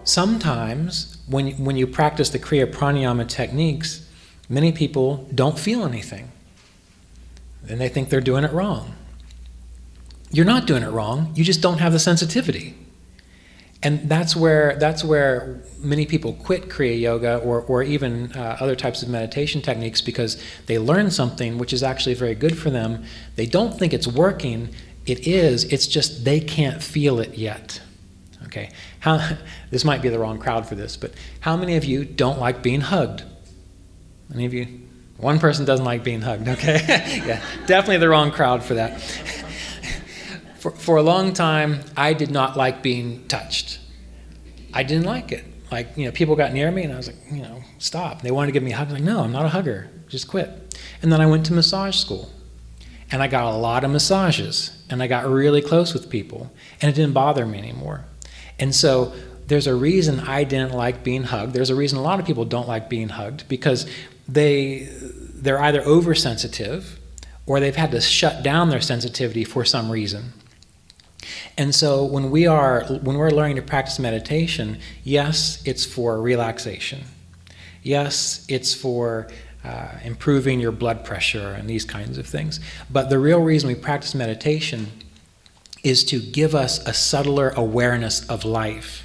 sometimes when you practice the Kriya Pranayama techniques, many people don't feel anything. And they think they're doing it wrong. You're not doing it wrong, you just don't have the sensitivity. And that's where many people quit Kriya Yoga or even other types of meditation techniques, because they learn something which is actually very good for them. They don't think it's working. It is. It's just they can't feel it yet. Okay. This might be the wrong crowd for this, but how many of you don't like being hugged? Any of you? One person doesn't like being hugged. Okay. Yeah, definitely the wrong crowd for that. For a long time, I did not like being touched. I didn't like it. Like, people got near me and I was like, stop. They wanted to give me a hug. I was like, no, I'm not a hugger. Just quit. And then I went to massage school and I got a lot of massages and I got really close with people and it didn't bother me anymore. And so there's a reason I didn't like being hugged. There's a reason a lot of people don't like being hugged, because they're either oversensitive or they've had to shut down their sensitivity for some reason. And so when we're learning to practice meditation, yes, it's for relaxation. Yes, it's for improving your blood pressure and these kinds of things. But the real reason we practice meditation is to give us a subtler awareness of life.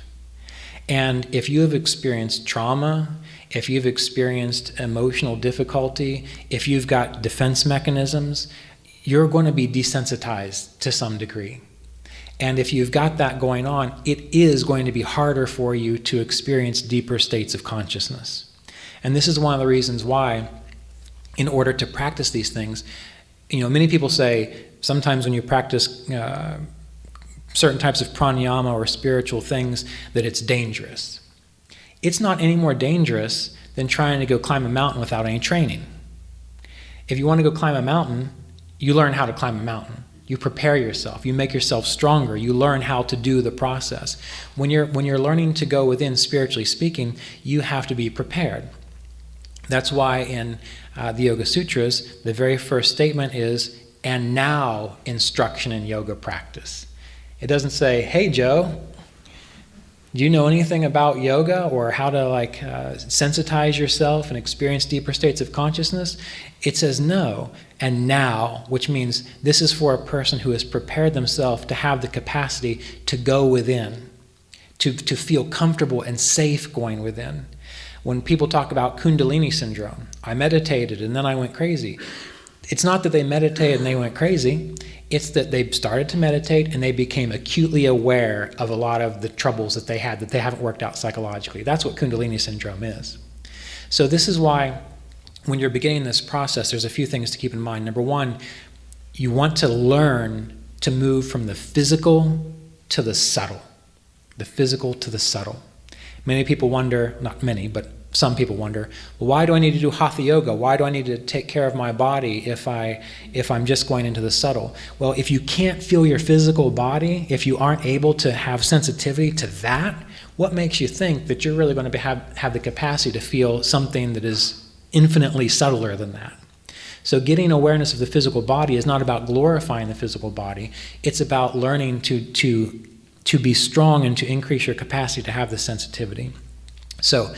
And if you have experienced trauma, if you've experienced emotional difficulty, if you've got defense mechanisms, you're going to be desensitized to some degree. And if you've got that going on, it is going to be harder for you to experience deeper states of consciousness. And this is one of the reasons why, in order to practice these things, many people say sometimes when you practice certain types of pranayama or spiritual things that it's dangerous. It's not any more dangerous than trying to go climb a mountain without any training. If you want to go climb a mountain, you learn how to climb a mountain. You prepare yourself. You make yourself stronger. You learn how to do the process. When you're learning to go within, spiritually speaking, you have to be prepared. That's why in the Yoga Sutras, the very first statement is, "And now instruction in yoga practice." It doesn't say, "Hey Joe, do you know anything about yoga or how to sensitize yourself and experience deeper states of consciousness?" It says no, and now, which means this is for a person who has prepared themselves to have the capacity to go within, to feel comfortable and safe going within. When people talk about Kundalini syndrome, I meditated and then I went crazy. It's not that they meditated and they went crazy. It's that they started to meditate and they became acutely aware of a lot of the troubles that they had that they haven't worked out psychologically. That's what Kundalini syndrome is. So this is why when you're beginning this process, there's a few things to keep in mind. Number one, you want to learn to move from the physical to the subtle. The physical to the subtle. Many people wonder, not many, but some people wonder, well, why do I need to do Hatha Yoga? Why do I need to take care of my body if I'm just going into the subtle? Well, if you can't feel your physical body, if you aren't able to have sensitivity to that, what makes you think that you're really going to have the capacity to feel something that is infinitely subtler than that? So getting awareness of the physical body is not about glorifying the physical body. It's about learning to be strong and to increase your capacity to have the sensitivity. So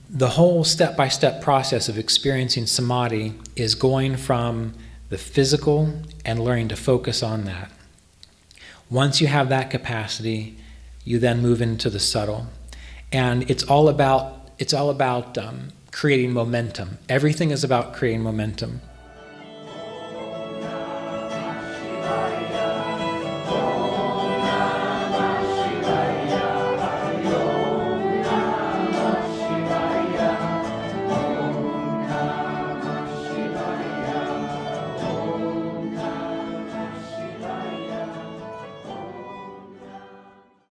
the whole step-by-step process of experiencing samadhi is going from the physical and learning to focus on that. Once you have that capacity, you then move into the subtle. And it's all about creating momentum. Everything is about creating momentum.